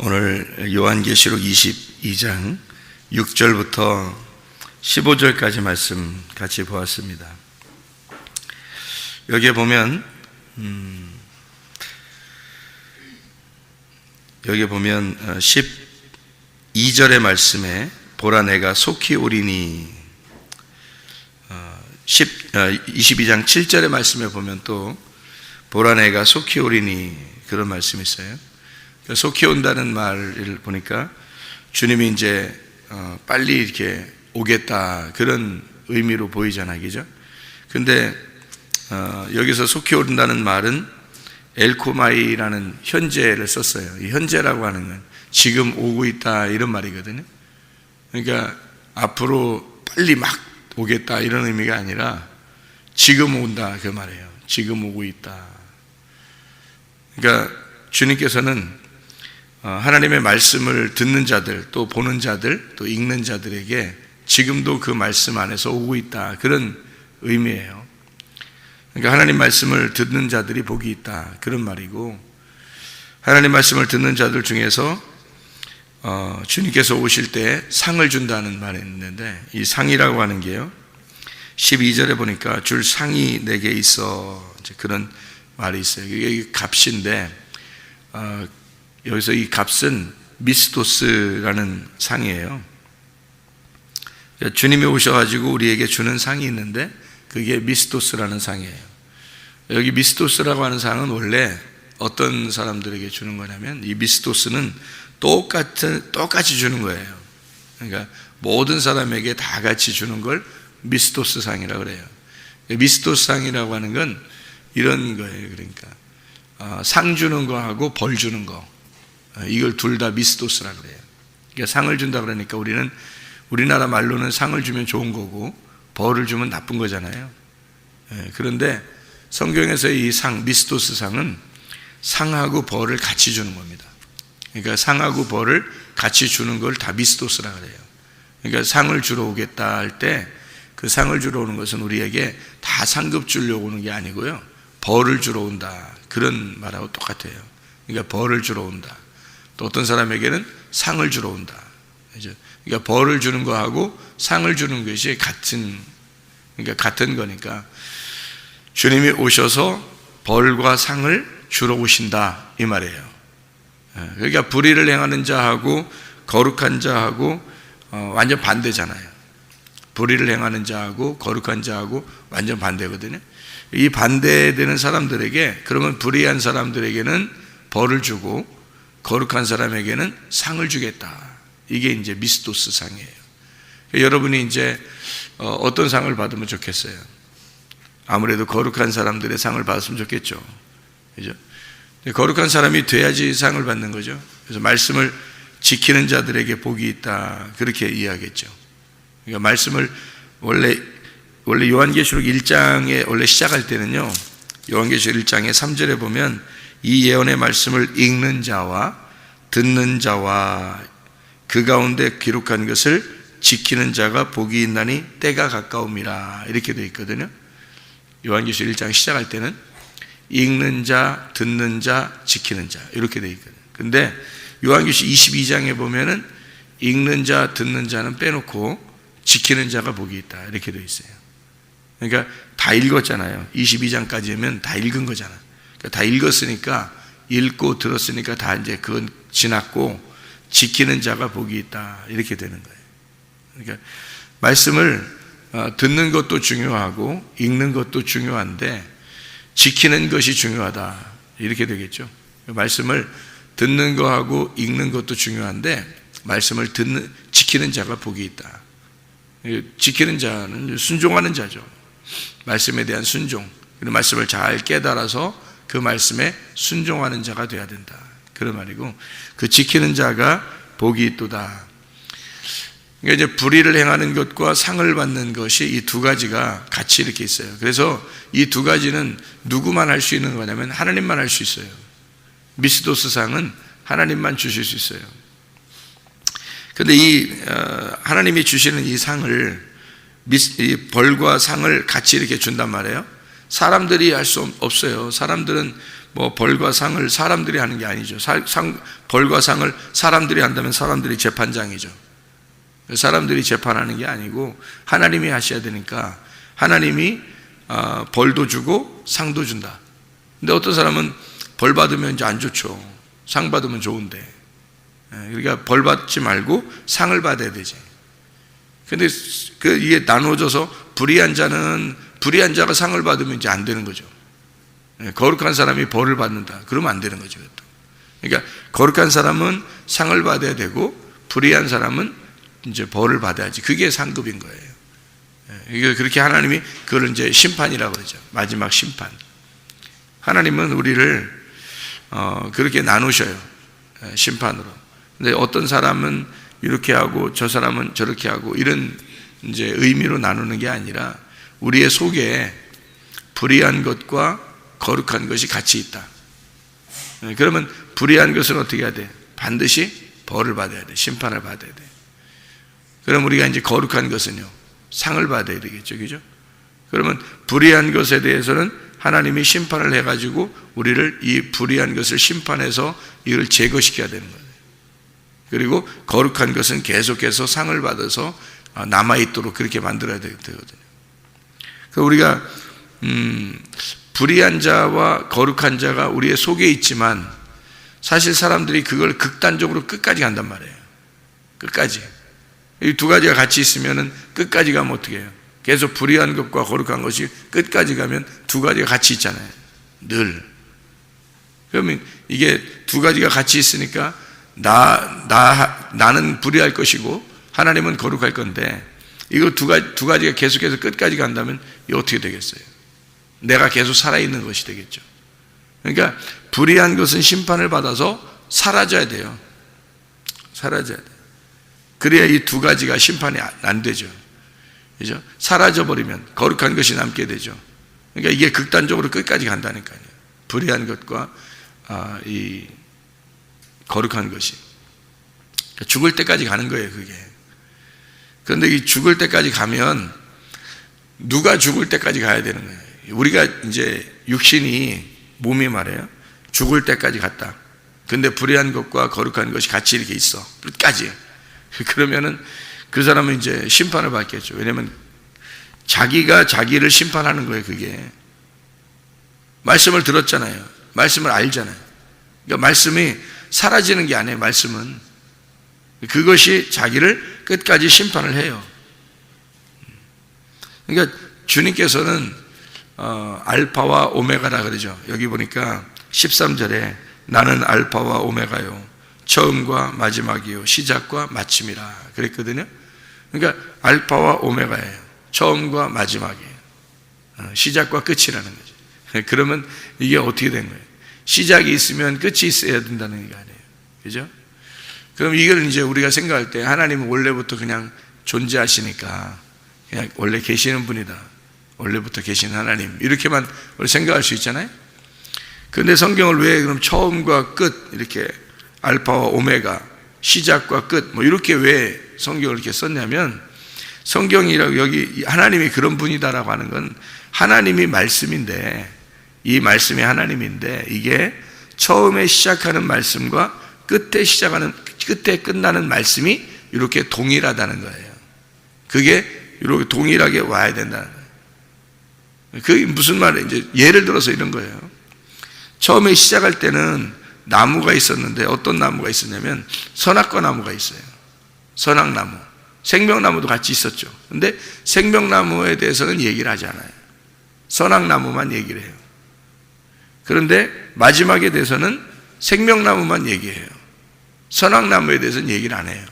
오늘 요한계시록 22장 6절부터 15절까지 말씀 같이 보았습니다. 여기에 보면 12절의 말씀에 보라 내가 속히 오리니, 22장 7절의 말씀에 보면 또 보라 내가 속히 오리니, 그런 말씀이 있어요. 속히 온다는 말을 보니까 주님이 이제 빨리 이렇게 오겠다, 그런 의미로 보이잖아요, 그죠? 근데 여기서 속히 온다는 말은 엘코마이라는 현재를 썼어요. 이 현재라고 하는 건 지금 오고 있다, 이런 말이거든요. 그러니까 앞으로 빨리 막 오겠다, 이런 의미가 아니라 지금 온다, 그 말이에요. 지금 오고 있다. 그러니까 주님께서는 하나님의 말씀을 듣는 자들, 또 보는 자들, 또 읽는 자들에게 지금도 그 말씀 안에서 오고 있다, 그런 의미예요. 그러니까 하나님 말씀을 듣는 자들이 복이 있다, 그런 말이고, 하나님 말씀을 듣는 자들 중에서 주님께서 오실 때 상을 준다는 말이 있는데, 이 상이라고 하는 게요, 12절에 보니까 줄 상이 내게 있어, 이제 그런 말이 있어요. 이게 값인데, 여기서 이 값은 미스토스라는 상이에요. 그러니까 주님이 오셔가지고 우리에게 주는 상이 있는데 그게 미스토스라는 상이에요. 여기 미스토스라고 하는 상은 원래 어떤 사람들에게 주는 거냐면, 이 미스토스는 똑같이 주는 거예요. 그러니까 모든 사람에게 다 같이 주는 걸 미스토스 상이라고 그래요. 미스토스 상이라고 하는 건 이런 거예요. 그러니까 상 주는 거하고 벌 주는 거, 이걸 둘 다 미스토스라고 그래요. 그러니까 상을 준다 그러니까 우리는 우리나라 말로는 상을 주면 좋은 거고 벌을 주면 나쁜 거잖아요. 그런데 성경에서 이 상, 미스토스 상은 상하고 벌을 같이 주는 겁니다. 그러니까 상하고 벌을 같이 주는 걸 다 미스토스라고 그래요. 그러니까 상을 주러 오겠다 할 때 그 상을 주러 오는 것은 우리에게 다 상급 주려고 오는 게 아니고요, 벌을 주러 온다, 그런 말하고 똑같아요. 그러니까 벌을 주러 온다. 또 어떤 사람에게는 상을 주러 온다. 그러니까 벌을 주는 거하고 상을 주는 것이 같은 거니까 주님이 오셔서 벌과 상을 주러 오신다, 이 말이에요. 그러니까 불의를 행하는 자하고 거룩한 자하고 완전 반대잖아요. 불의를 행하는 자하고 거룩한 자하고 완전 반대거든요. 이 반대되는 사람들에게, 그러면 불의한 사람들에게는 벌을 주고 거룩한 사람에게는 상을 주겠다, 이게 이제 미스토스 상이에요. 여러분이 이제 어떤 상을 받으면 좋겠어요? 아무래도 거룩한 사람들의 상을 받았으면 좋겠죠, 그죠? 거룩한 사람이 돼야지 상을 받는 거죠. 그래서 말씀을 지키는 자들에게 복이 있다, 그렇게 이해하겠죠. 그러니까 말씀을 원래 요한계시록 1장에 원래 시작할 때는요, 요한계시록 1장의 3절에 보면 이 예언의 말씀을 읽는 자와 듣는 자와 그 가운데 기록한 것을 지키는 자가 복이 있나니 때가 가까움이라, 이렇게 되어 있거든요. 요한계시록 1장 시작할 때는 읽는 자, 듣는 자, 지키는 자, 이렇게 되어 있거든요. 근데 요한계시록 22장에 보면은 읽는 자, 듣는 자는 빼놓고 지키는 자가 복이 있다, 이렇게 되어 있어요. 그러니까 다 읽었잖아요. 22장까지면 다 읽은 거잖아요. 그러니까 다 읽었으니까, 읽고 들었으니까 다 이제 그건 지났고 지키는 자가 복이 있다, 이렇게 되는 거예요. 그러니까 말씀을 듣는 것도 중요하고 읽는 것도 중요한데 지키는 것이 중요하다, 이렇게 되겠죠. 말씀을 듣는 거하고 읽는 것도 중요한데 말씀을 지키는 자가 복이 있다. 지키는 자는 순종하는 자죠. 말씀에 대한 순종, 그리고 말씀을 잘 깨달아서 그 말씀에 순종하는 자가 되어야 된다, 그런 말이고, 그 지키는 자가 복이 있도다. 그러니까 이제 불의를 행하는 것과 상을 받는 것이 이 두 가지가 같이 이렇게 있어요. 그래서 이 두 가지는 누구만 할 수 있는 거냐면 하나님만 할 수 있어요. 미스토스 상은 하나님만 주실 수 있어요. 그런데 이 하나님이 주시는 이 상을, 이 벌과 상을 같이 이렇게 준단 말이에요. 사람들이 할 수 없어요. 사람들은 뭐 벌과 상을 사람들이 하는 게 아니죠. 벌과 상을 사람들이 한다면 사람들이 재판장이죠. 사람들이 재판하는 게 아니고 하나님이 하셔야 되니까 하나님이 벌도 주고 상도 준다. 근데 어떤 사람은 벌 받으면 이제 안 좋죠. 상 받으면 좋은데. 그러니까 벌 받지 말고 상을 받아야 되지. 근데 이게 나눠져서 불의한 자가 상을 받으면 이제 안 되는 거죠. 거룩한 사람이 벌을 받는다. 그러면 안 되는 거죠. 그러니까 거룩한 사람은 상을 받아야 되고 불의한 사람은 이제 벌을 받아야지. 그게 상급인 거예요. 이게 그렇게 하나님이 그걸 이제 심판이라고 그러죠. 마지막 심판. 하나님은 우리를 그렇게 나누셔요. 심판으로. 근데 어떤 사람은 이렇게 하고 저 사람은 저렇게 하고 이런 이제 의미로 나누는 게 아니라 우리의 속에 불의한 것과 거룩한 것이 같이 있다. 그러면 불의한 것은 어떻게 해야 돼? 반드시 벌을 받아야 돼. 심판을 받아야 돼. 그럼 우리가 이제 거룩한 것은요, 상을 받아야 되겠죠. 그죠? 그러면 불의한 것에 대해서는 하나님이 심판을 해가지고 우리를 이 불의한 것을 심판해서 이걸 제거시켜야 되는 거예요. 그리고 거룩한 것은 계속해서 상을 받아서 남아있도록 그렇게 만들어야 되거든요. 그래서 우리가 불의한 자와 거룩한 자가 우리의 속에 있지만 사실 사람들이 그걸 극단적으로 끝까지 간단 말이에요. 끝까지. 이 두 가지가 같이 있으면 끝까지 가면 어떻게 해요? 계속 불의한 것과 거룩한 것이 끝까지 가면 두 가지가 같이 있잖아요. 늘. 그러면 이게 두 가지가 같이 있으니까 나는 불의할 것이고 하나님은 거룩할 건데 이거 두 가지가 계속해서 끝까지 간다면 이게 어떻게 되겠어요? 내가 계속 살아있는 것이 되겠죠. 그러니까 불의한 것은 심판을 받아서 사라져야 돼요. 사라져야 돼요. 그래야 이 두 가지가 심판이 안 되죠. 그죠? 사라져버리면 거룩한 것이 남게 되죠. 그러니까 이게 극단적으로 끝까지 간다니까요. 불의한 것과 이 거룩한 것이. 죽을 때까지 가는 거예요, 그게. 그런데 이 죽을 때까지 가면 누가 죽을 때까지 가야 되는 거예요. 우리가 이제 육신이 몸이 말해요. 죽을 때까지 갔다. 근데 불의한 것과 거룩한 것이 같이 이렇게 있어. 끝까지. 그러면은 그 사람은 이제 심판을 받겠죠. 왜냐면 자기가 자기를 심판하는 거예요, 그게. 말씀을 들었잖아요. 말씀을 알잖아요. 그러니까 말씀이 사라지는 게 아니에요, 말씀은. 그것이 자기를 끝까지 심판을 해요. 그러니까 주님께서는 알파와 오메가라 그러죠. 여기 보니까 13절에 나는 알파와 오메가요. 처음과 마지막이요. 시작과 마침이라. 그랬거든요. 그러니까 알파와 오메가예요. 처음과 마지막이에요. 시작과 끝이라는 거죠. 그러면 이게 어떻게 된 거예요? 시작이 있으면 끝이 있어야 된다는 게 아니에요. 그죠? 그럼 이걸 이제 우리가 생각할 때 하나님은 원래부터 그냥 존재하시니까 그냥 원래 계시는 분이다. 원래부터 계신 하나님. 이렇게만 우리 생각할 수 있잖아요. 그런데 성경을 왜 그럼 처음과 끝 이렇게 알파와 오메가, 시작과 끝, 뭐 이렇게 왜 성경을 이렇게 썼냐면 성경이라고 여기 하나님이 그런 분이다라고 하는 건 하나님이 말씀인데 이 말씀이 하나님인데 이게 처음에 시작하는 말씀과 끝에 끝나는 말씀이 이렇게 동일하다는 거예요. 그게 이렇게 동일하게 와야 된다는 거예요. 그게 무슨 말이에요? 이제 예를 들어서 이런 거예요. 처음에 시작할 때는 나무가 있었는데 어떤 나무가 있었냐면 선악과 나무가 있어요. 선악나무. 생명나무도 같이 있었죠. 근데 생명나무에 대해서는 얘기를 하지 않아요. 선악나무만 얘기를 해요. 그런데 마지막에 대해서는 생명나무만 얘기해요. 선악나무에 대해서는 얘기를 안 해요.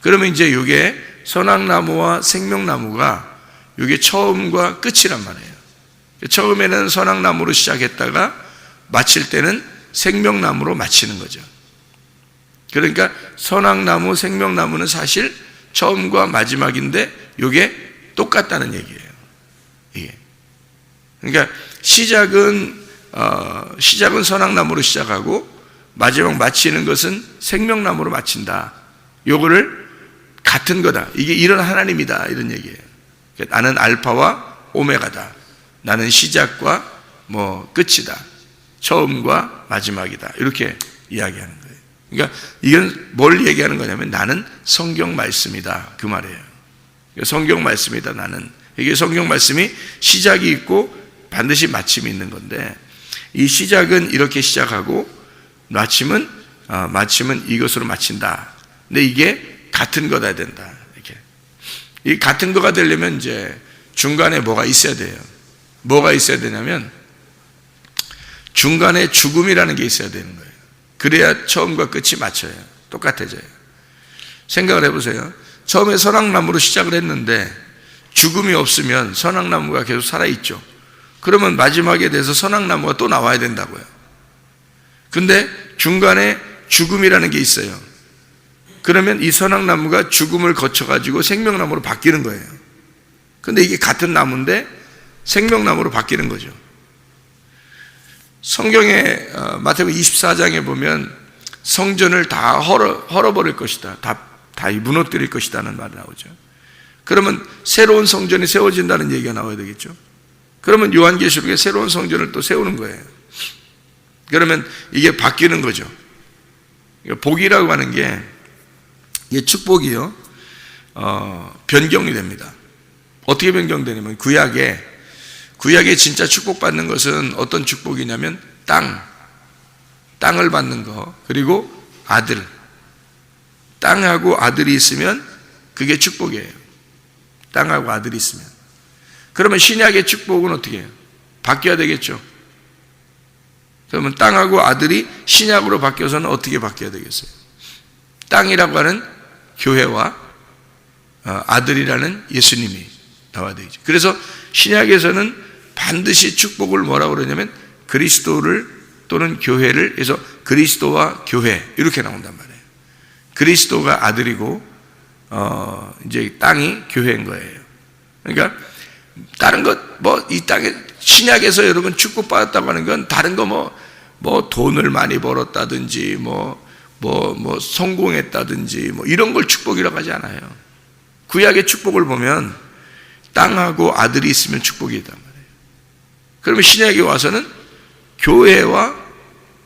그러면 이제 이게 선악나무와 생명나무가 이게 처음과 끝이란 말이에요. 처음에는 선악나무로 시작했다가 마칠 때는 생명나무로 마치는 거죠. 그러니까 선악나무, 생명나무는 사실 처음과 마지막인데 이게 똑같다는 얘기예요. 이게. 그러니까 시작은 선악나무로 시작하고 마지막 마치는 것은 생명나무로 마친다. 요거를 같은 거다. 이게 이런 하나님이다. 이런 얘기예요. 그러니까 나는 알파와 오메가다. 나는 시작과 끝이다. 처음과 마지막이다. 이렇게 이야기하는 거예요. 그러니까 이건 뭘 얘기하는 거냐면 나는 성경 말씀이다. 그 말이에요. 성경 말씀이다. 나는. 이게 성경 말씀이 시작이 있고 반드시 마침이 있는 건데 이 시작은 이렇게 시작하고 마침은 이것으로 마친다. 근데 이게 같은 거다 된다. 이렇게. 이 같은 거가 되려면 이제 중간에 뭐가 있어야 돼요. 뭐가 있어야 되냐면 중간에 죽음이라는 게 있어야 되는 거예요. 그래야 처음과 끝이 맞춰요. 똑같아져요. 생각을 해보세요. 처음에 선악나무로 시작을 했는데 죽음이 없으면 선악나무가 계속 살아있죠. 그러면 마지막에 대해서 선악나무가 또 나와야 된다고요. 근데 중간에 죽음이라는 게 있어요. 그러면 이 선악나무가 죽음을 거쳐가지고 생명나무로 바뀌는 거예요. 근데 이게 같은 나무인데 생명나무로 바뀌는 거죠. 성경에 마태복음 24장에 보면 성전을 다 헐어버릴 것이다. 다 무너뜨릴 것이다는 말이 나오죠. 그러면 새로운 성전이 세워진다는 얘기가 나와야 되겠죠. 그러면 요한계시록에 새로운 성전을 또 세우는 거예요. 그러면 이게 바뀌는 거죠. 복이라고 하는 게 이게 축복이요. 변경이 됩니다. 어떻게 변경되냐면 구약에 진짜 축복받는 것은 어떤 축복이냐면 땅을 받는 거, 그리고 아들. 땅하고 아들이 있으면 그게 축복이에요. 땅하고 아들이 있으면. 그러면 신약의 축복은 어떻게 해요? 바뀌어야 되겠죠. 그러면 땅하고 아들이 신약으로 바뀌어서는 어떻게 바뀌어야 되겠어요? 땅이라고 하는 교회와 아들이라는 예수님이 나와야 되겠죠. 그래서 신약에서는 반드시 축복을 뭐라고 그러냐면 그리스도를 또는 교회를 해서 그리스도와 교회 이렇게 나온단 말이에요. 그리스도가 아들이고 이제 땅이 교회인 거예요. 그러니까 다른 것 이 땅에 신약에서 여러분 축복받았다고 하는 건 다른 거 뭐 돈을 많이 벌었다든지 뭐 성공했다든지 뭐 이런 걸 축복이라고 하지 않아요. 구약의 축복을 보면 땅하고 아들이 있으면 축복이단 말이에요. 그러면 신약에 와서는 교회와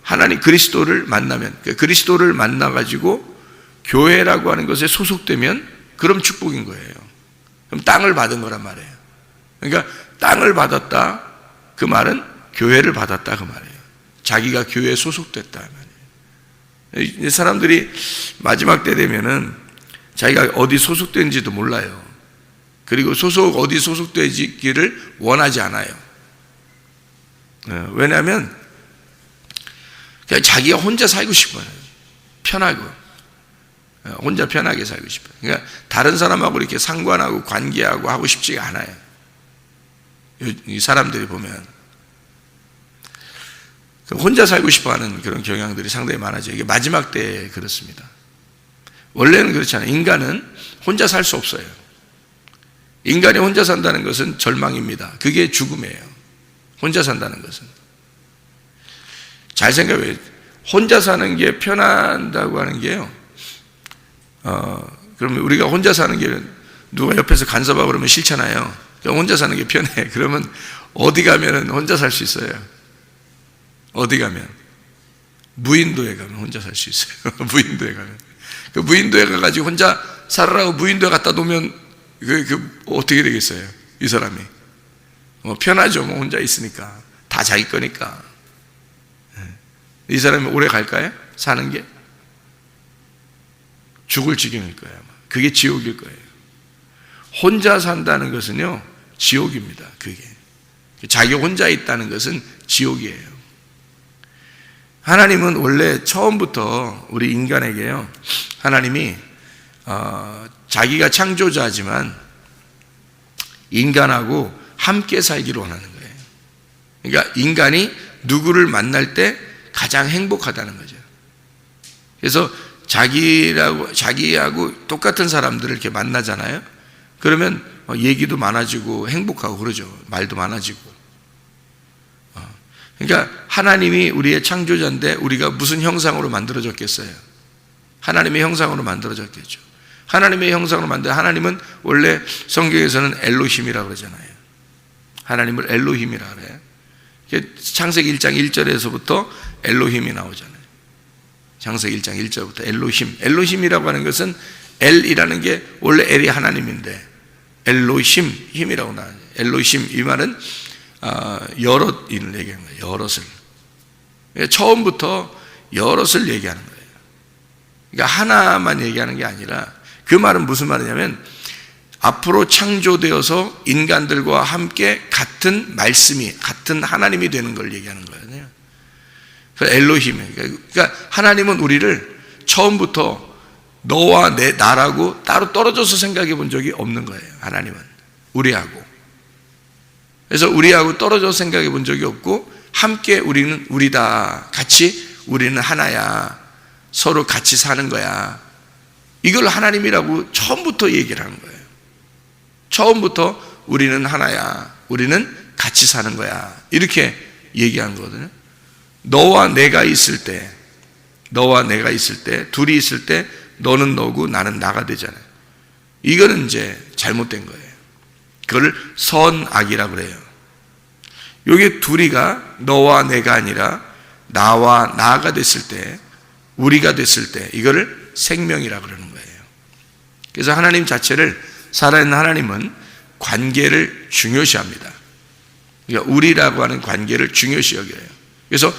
하나님 그리스도를 만나면, 그리스도를 만나가지고 교회라고 하는 것에 소속되면 그럼 축복인 거예요. 그럼 땅을 받은 거란 말이에요. 그러니까 땅을 받았다 그 말은 교회를 받았다 그 말이에요. 자기가 교회에 소속됐다 말이에요. 사람들이 마지막 때 되면은 자기가 어디 소속된지도 몰라요. 그리고 어디 소속되기를 원하지 않아요. 왜냐하면 그냥 자기가 혼자 살고 싶어요. 편하고 혼자 편하게 살고 싶어요. 그러니까 다른 사람하고 이렇게 상관하고 관계하고 하고 싶지가 않아요. 이 사람들이 보면 혼자 살고 싶어하는 그런 경향들이 상당히 많아져요. 이게 마지막 때에 그렇습니다. 원래는 그렇지 않아요. 인간은 혼자 살 수 없어요. 인간이 혼자 산다는 것은 절망입니다. 그게 죽음이에요. 혼자 산다는 것은. 잘 생각해요. 혼자 사는 게 편한다고 하는 게요. 그러면 우리가 혼자 사는 게 누가 옆에서 간섭하고 그러면 싫잖아요. 혼자 사는 게 편해. 그러면 어디 가면은 혼자 살 수 있어요. 어디 가면 무인도에 가면 혼자 살 수 있어요. 무인도에 가면 그 무인도에 가가지고 혼자 살으라고 무인도에 갖다 놓으면 어떻게 되겠어요? 이 사람이 편하죠. 뭐 혼자 있으니까 다 자기 거니까. 이 사람이 오래 갈까요? 사는 게 죽을 지경일 거예요. 아마. 그게 지옥일 거예요. 혼자 산다는 것은요 지옥입니다. 그게 자기 혼자 있다는 것은 지옥이에요. 하나님은 원래 처음부터 우리 인간에게요 하나님이 자기가 창조자지만 인간하고 함께 살기를 원하는 거예요. 그러니까 인간이 누구를 만날 때 가장 행복하다는 거죠. 그래서 자기하고 똑같은 사람들을 이렇게 만나잖아요. 그러면 얘기도 많아지고 행복하고 그러죠. 말도 많아지고. 그러니까 하나님이 우리의 창조자인데 우리가 무슨 형상으로 만들어졌겠어요? 하나님의 형상으로 만들어졌겠죠. 하나님의 형상으로 하나님은 원래 성경에서는 엘로힘이라고 그러잖아요. 하나님을 엘로힘이라고 그래요. 창세기 1장 1절에서부터 엘로힘이 나오잖아요. 창세기 1장 1절부터 엘로힘. 엘로힘이라고 하는 것은 엘이라는 게 원래 엘이 하나님인데 엘로힘, 힘이라고 나와요. 엘로힘, 이 말은 여럿을 얘기하는 거예요. 여럿을. 처음부터 여럿을 얘기하는 거예요. 그러니까 하나만 얘기하는 게 아니라, 그 말은 무슨 말이냐면 앞으로 창조되어서 인간들과 함께 같은 말씀이, 같은 하나님이 되는 걸 얘기하는 거예요. 그래서 엘로힘. 그러니까 하나님은 우리를 처음부터 너와 나라고 따로 떨어져서 생각해 본 적이 없는 거예요. 하나님은 우리하고. 그래서 우리하고 떨어져서 생각해 본 적이 없고, 함께 우리는 우리다, 같이 우리는 하나야, 서로 같이 사는 거야, 이걸 하나님이라고 처음부터 얘기를 하는 거예요. 처음부터 우리는 하나야, 우리는 같이 사는 거야, 이렇게 얘기한 거거든요. 너와 내가 있을 때, 둘이 있을 때 너는 너고 나는 나가 되잖아요. 이거는 이제 잘못된 거예요. 그걸 선악이라고 그래요. 여기 둘이가 너와 내가 아니라 나와 나가 됐을 때, 우리가 됐을 때, 이거를 생명이라고 그러는 거예요. 그래서 하나님 자체를, 살아있는 하나님은 관계를 중요시합니다. 그러니까 우리라고 하는 관계를 중요시 여겨요. 그래서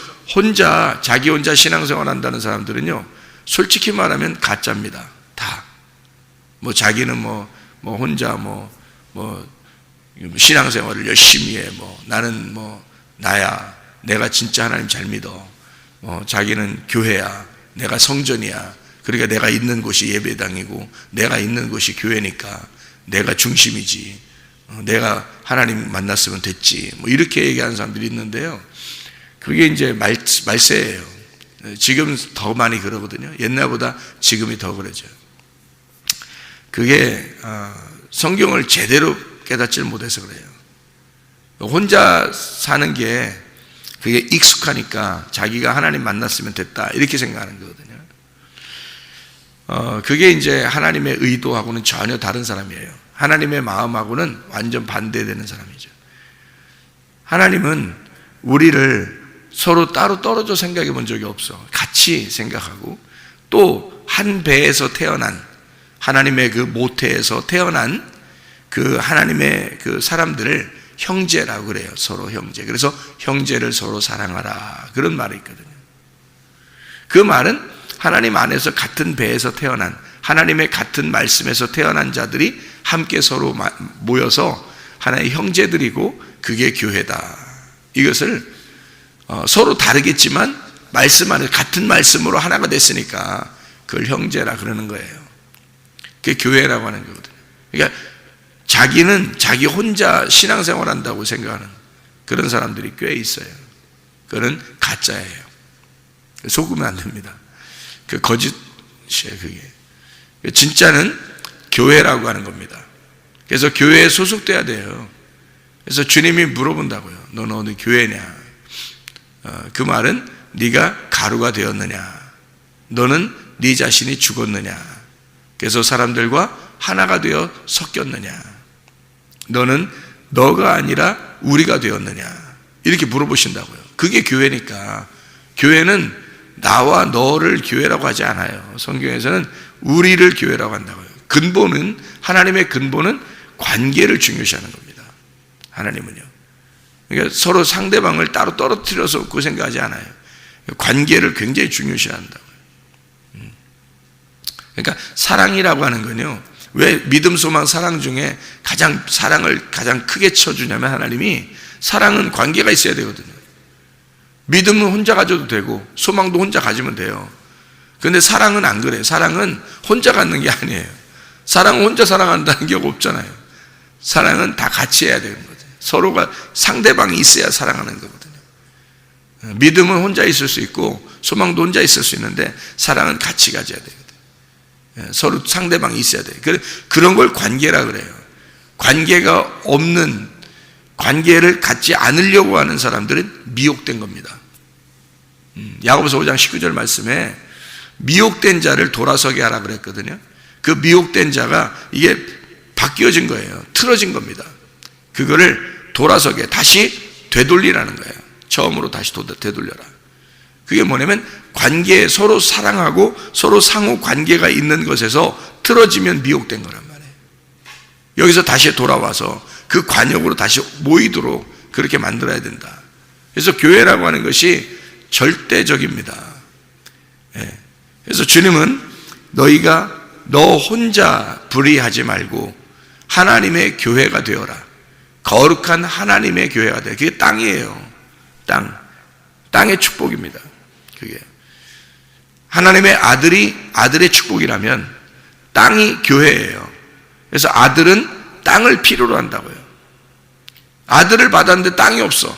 자기 혼자 신앙생활 한다는 사람들은요, 솔직히 말하면 가짜입니다. 다. 자기는 혼자 신앙생활을 열심히 해. 나는 나야. 내가 진짜 하나님 잘 믿어. 자기는 교회야. 내가 성전이야. 그러니까 내가 있는 곳이 예배당이고, 내가 있는 곳이 교회니까 내가 중심이지. 내가 하나님 만났으면 됐지. 이렇게 얘기하는 사람들이 있는데요. 그게 이제 말세예요. 지금 더 많이 그러거든요. 옛날보다 지금이 더 그러죠. 그게 성경을 제대로 깨닫지를 못해서 그래요. 혼자 사는 게 그게 익숙하니까 자기가 하나님 만났으면 됐다, 이렇게 생각하는 거거든요. 그게 이제 하나님의 의도하고는 전혀 다른 사람이에요. 하나님의 마음하고는 완전 반대되는 사람이죠. 하나님은 우리를 서로 따로 떨어져 생각해 본 적이 없어. 같이 생각하고, 또 한 배에서 태어난, 하나님의 그 모태에서 태어난 그 하나님의 그 사람들을 형제라고 그래요. 서로 형제. 그래서 형제를 서로 사랑하라, 그런 말이 있거든요. 그 말은 하나님 안에서 같은 배에서 태어난, 하나님의 같은 말씀에서 태어난 자들이 함께 서로 모여서 하나의 형제들이고, 그게 교회다. 이것을 서로 다르겠지만 말씀 안에 같은 말씀으로 하나가 됐으니까 그걸 형제라 그러는 거예요. 그게 교회라고 하는 거거든요. 그러니까 자기는 자기 혼자 신앙생활 한다고 생각하는 그런 사람들이 꽤 있어요. 그건 가짜예요. 속으면 안 됩니다. 그 거짓이에요. 그게 진짜는 교회라고 하는 겁니다. 그래서 교회에 소속돼야 돼요. 그래서 주님이 물어본다고요. 너는 어느 교회냐? 그 말은 네가 가루가 되었느냐? 너는 네 자신이 죽었느냐? 그래서 사람들과 하나가 되어 섞였느냐? 너는 너가 아니라 우리가 되었느냐? 이렇게 물어보신다고요. 그게 교회니까. 교회는 나와 너를 교회라고 하지 않아요. 성경에서는 우리를 교회라고 한다고요. 근본은, 하나님의 근본은 관계를 중요시하는 겁니다. 하나님은요. 그러니까 서로 상대방을 따로 떨어뜨려서 그 생각하지 않아요. 관계를 굉장히 중요시한다고요. 그러니까 사랑이라고 하는 건요, 왜 믿음, 소망, 사랑 중에 사랑을 가장 크게 쳐주냐면, 하나님이 사랑은 관계가 있어야 되거든요. 믿음은 혼자 가져도 되고 소망도 혼자 가지면 돼요. 그런데 사랑은 안 그래요. 사랑은 혼자 갖는 게 아니에요. 사랑은 혼자 사랑한다는 게 없잖아요. 사랑은 다 같이 해야 되는 거죠. 서로가 상대방이 있어야 사랑하는 거거든요. 믿음은 혼자 있을 수 있고 소망도 혼자 있을 수 있는데 사랑은 같이 가져야 되거든요. 서로 상대방이 있어야 돼요. 그런 걸 관계라 그래요. 관계가 없는, 관계를 갖지 않으려고 하는 사람들은 미혹된 겁니다. 야고보서 5장 19절 말씀에 미혹된 자를 돌아서게 하라 그랬거든요. 그 미혹된 자가 이게 바뀌어진 거예요. 틀어진 겁니다. 그거를 돌아서게, 다시 되돌리라는 거예요. 처음으로 다시 되돌려라. 그게 뭐냐면 관계, 서로 사랑하고 서로 상호 관계가 있는 것에서 틀어지면 미혹된 거란 말이에요. 여기서 다시 돌아와서 그 관역으로 다시 모이도록 그렇게 만들어야 된다. 그래서 교회라고 하는 것이 절대적입니다. 그래서 주님은 너희가 너 혼자 불의하지 말고 하나님의 교회가 되어라. 거룩한 하나님의 교회가 되어라. 그게 땅이에요. 땅의 축복입니다. 그게 하나님의 아들의 축복이라면 땅이 교회예요. 그래서 아들은 땅을 필요로 한다고요. 아들을 받았는데 땅이 없어.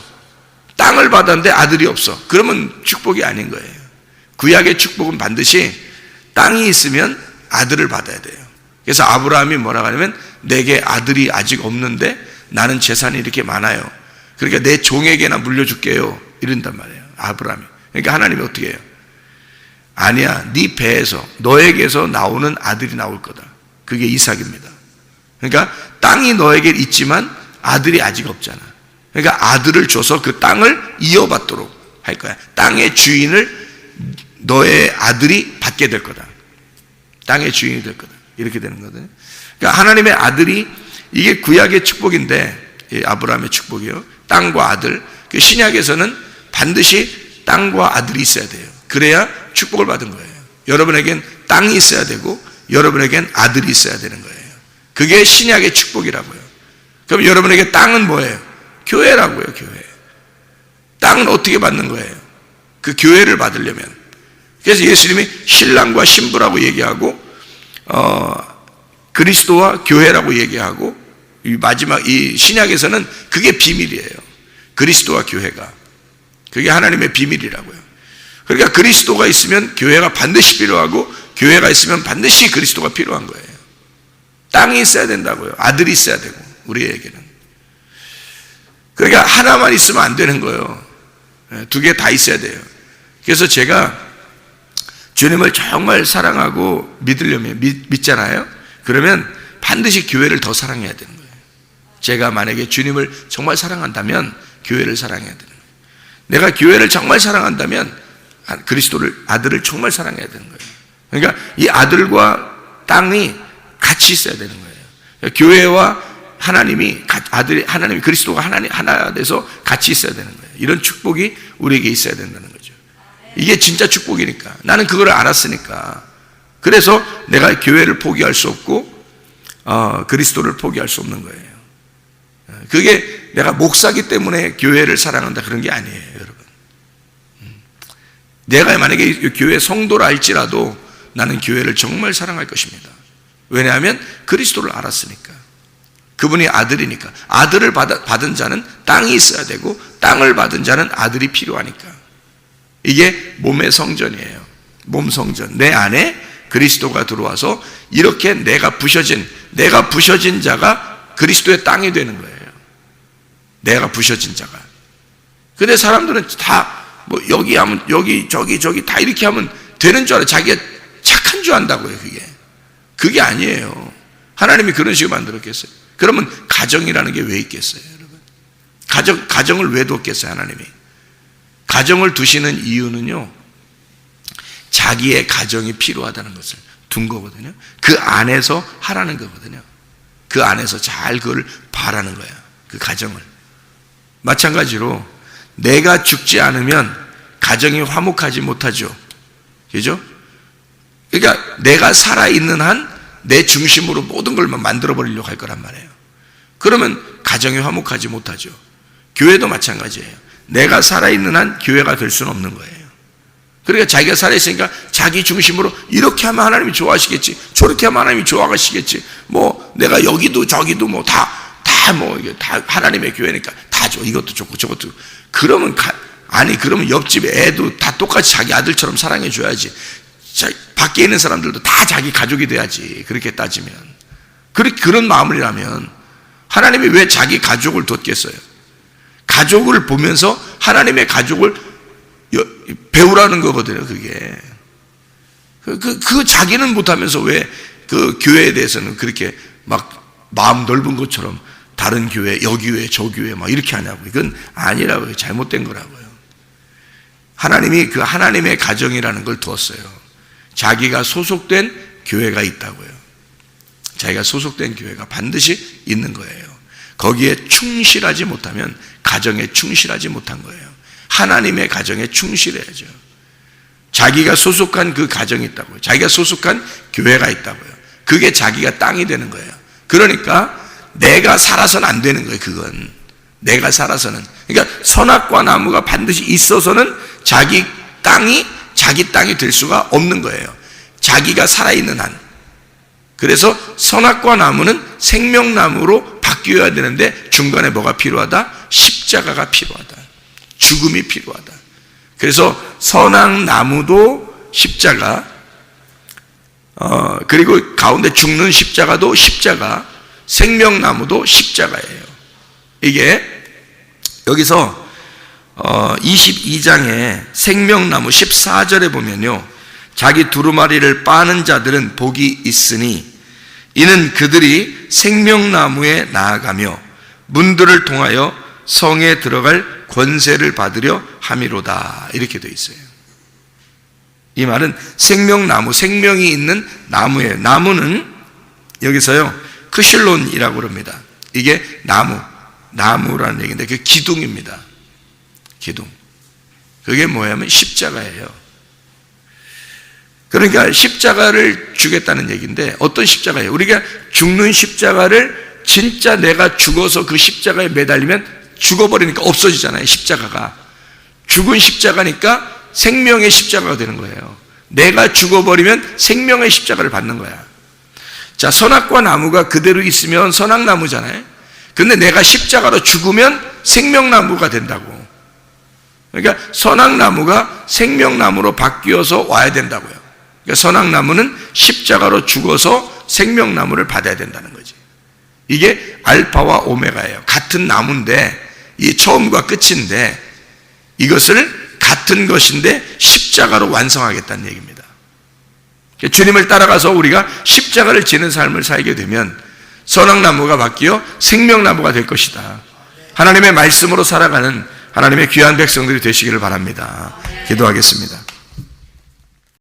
땅을 받았는데 아들이 없어. 그러면 축복이 아닌 거예요. 구약의 축복은 반드시 땅이 있으면 아들을 받아야 돼요. 그래서 아브라함이 뭐라고 하냐면 내게 아들이 아직 없는데 나는 재산이 이렇게 많아요. 그러니까 내 종에게나 물려줄게요. 이런단 말이에요. 아브라함이. 그러니까 하나님이 어떻게 해요? 아니야, 네 배에서 너에게서 나오는 아들이 나올 거다. 그게 이삭입니다. 그러니까 땅이 너에게 있지만 아들이 아직 없잖아. 그러니까 아들을 줘서 그 땅을 이어받도록 할 거야. 땅의 주인을 너의 아들이 받게 될 거다. 땅의 주인이 될 거다. 이렇게 되는 거거든요. 그러니까 하나님의 아들이, 이게 구약의 축복인데, 아브라함의 축복이요. 땅과 아들. 그 신약에서는 반드시 땅과 아들이 있어야 돼요. 그래야 축복을 받은 거예요. 여러분에겐 땅이 있어야 되고 여러분에겐 아들이 있어야 되는 거예요. 그게 신약의 축복이라고요. 그럼 여러분에게 땅은 뭐예요? 교회라고요. 교회. 땅은 어떻게 받는 거예요? 그 교회를 받으려면. 그래서 예수님이 신랑과 신부라고 얘기하고 그리스도와 교회라고 얘기하고, 이 마지막 이 신약에서는 그게 비밀이에요. 그리스도와 교회가. 그게 하나님의 비밀이라고요. 그러니까 그리스도가 있으면 교회가 반드시 필요하고 교회가 있으면 반드시 그리스도가 필요한 거예요. 땅이 있어야 된다고요. 아들이 있어야 되고, 우리에게는. 그러니까 하나만 있으면 안 되는 거예요. 두 개 다 있어야 돼요. 그래서 제가 주님을 정말 사랑하고 믿으려면, 믿잖아요. 그러면 반드시 교회를 더 사랑해야 되는 거예요. 제가 만약에 주님을 정말 사랑한다면 교회를 사랑해야 되는 거예요. 내가 교회를 정말 사랑한다면 그리스도를, 아들을 정말 사랑해야 되는 거예요. 그러니까 이 아들과 땅이 같이 있어야 되는 거예요. 교회와 하나님이, 하나님이, 그리스도가 하나 돼서 같이 있어야 되는 거예요. 이런 축복이 우리에게 있어야 된다는 거죠. 이게 진짜 축복이니까. 나는 그걸 알았으니까. 그래서 내가 교회를 포기할 수 없고 그리스도를 포기할 수 없는 거예요. 그게 내가 목사기 때문에 교회를 사랑한다 그런 게 아니에요, 여러분. 내가 만약에 교회 성도라 할지라도 나는 교회를 정말 사랑할 것입니다. 왜냐하면 그리스도를 알았으니까. 그분이 아들이니까. 아들을 받은 자는 땅이 있어야 되고 땅을 받은 자는 아들이 필요하니까. 이게 몸의 성전이에요. 몸 성전. 내 안에 그리스도가 들어와서 이렇게 내가 부셔진 자가 그리스도의 땅이 되는 거예요. 내가 부셔진 자가. 근데 사람들은 다 뭐 여기 하면 여기 저기 다 이렇게 하면 되는 줄 알아요. 자기가 착한 줄 안다고요. 그게 아니에요. 하나님이 그런 식으로 만들었겠어요? 그러면 가정이라는 게 왜 있겠어요, 여러분? 가정을 왜 뒀겠어요, 하나님이? 가정을 두시는 이유는요, 자기의 가정이 필요하다는 것을 둔 거거든요. 그 안에서 하라는 거거든요. 그 안에서 잘 그걸 바라는 거야, 그 가정을. 마찬가지로 내가 죽지 않으면 가정이 화목하지 못하죠. 그죠? 그러니까 내가 살아있는 한 내 중심으로 모든 걸 만들어 버리려고 할 거란 말이에요. 그러면 가정이 화목하지 못하죠. 교회도 마찬가지예요. 내가 살아있는 한 교회가 될 수는 없는 거예요. 그러니까 자기가 살아있으니까 자기 중심으로 이렇게 하면 하나님이 좋아하시겠지, 저렇게 하면 하나님이 좋아하시겠지, 뭐 내가 여기도 저기도 뭐 다 하나님의 교회니까 다 줘, 이것도 좋고 저것도. 그러면 그러면 옆집 애도 다 똑같이 자기 아들처럼 사랑해 줘야지. 밖에 있는 사람들도 다 자기 가족이 돼야지. 그렇게 따지면, 그런 마음이라면 하나님이 왜 자기 가족을 뒀겠어요? 가족을 보면서 하나님의 가족을 배우라는 거거든요. 그게 그 자기는 못하면서 왜 그 교회에 대해서는 그렇게 막 마음 넓은 것처럼 다른 교회, 여교회, 저교회 막 이렇게 하냐고. 이건 아니라고요. 잘못된 거라고요. 하나님이 그 하나님의 가정이라는 걸 두었어요. 자기가 소속된 교회가 있다고요. 자기가 소속된 교회가 반드시 있는 거예요. 거기에 충실하지 못하면 가정에 충실하지 못한 거예요. 하나님의 가정에 충실해야죠. 자기가 소속한 그 가정이 있다고요. 자기가 소속한 교회가 있다고요. 그게 자기가 땅이 되는 거예요. 그러니까 내가 살아서는 안 되는 거예요. 그건 내가 살아서는. 그러니까 선악과 나무가 반드시 있어서는 자기 땅이 될 수가 없는 거예요. 자기가 살아있는 한. 그래서 선악과 나무는 생명나무로 바뀌어야 되는데 중간에 뭐가 필요하다? 십자가가 필요하다. 죽음이 필요하다. 그래서 선악나무도 십자가, 그리고 가운데 죽는 십자가도 십자가, 생명나무도 십자가예요. 이게 여기서 22장에 생명나무 14절에 보면요, 자기 두루마리를 빠는 자들은 복이 있으니 이는 그들이 생명나무에 나아가며 문들을 통하여 성에 들어갈 권세를 받으려 함이로다. 이렇게 되어 있어요. 이 말은 생명나무, 생명이 있는 나무예요. 나무는 여기서요 크실론이라고 그럽니다. 이게 나무라는 얘기인데 그게 기둥입니다. 기둥. 그게 뭐냐면 십자가예요. 그러니까 십자가를 주겠다는 얘기인데 어떤 십자가예요? 우리가 죽는 십자가를 진짜 내가 죽어서 그 십자가에 매달리면 죽어버리니까 없어지잖아요. 십자가가. 죽은 십자가니까 생명의 십자가가 되는 거예요. 내가 죽어버리면 생명의 십자가를 받는 거야. 자, 선악과 나무가 그대로 있으면 선악나무잖아요. 근데 내가 십자가로 죽으면 생명나무가 된다고. 그러니까 선악나무가 생명나무로 바뀌어서 와야 된다고요. 그러니까 선악나무는 십자가로 죽어서 생명나무를 받아야 된다는 거지. 이게 알파와 오메가예요. 같은 나무인데 이 처음과 끝인데 이것을 같은 것인데 십자가로 완성하겠다는 얘기입니다. 주님을 따라가서 우리가 십자가를 지는 삶을 살게 되면 선악나무가 바뀌어 생명나무가 될 것이다. 하나님의 말씀으로 살아가는 하나님의 귀한 백성들이 되시기를 바랍니다. 기도하겠습니다.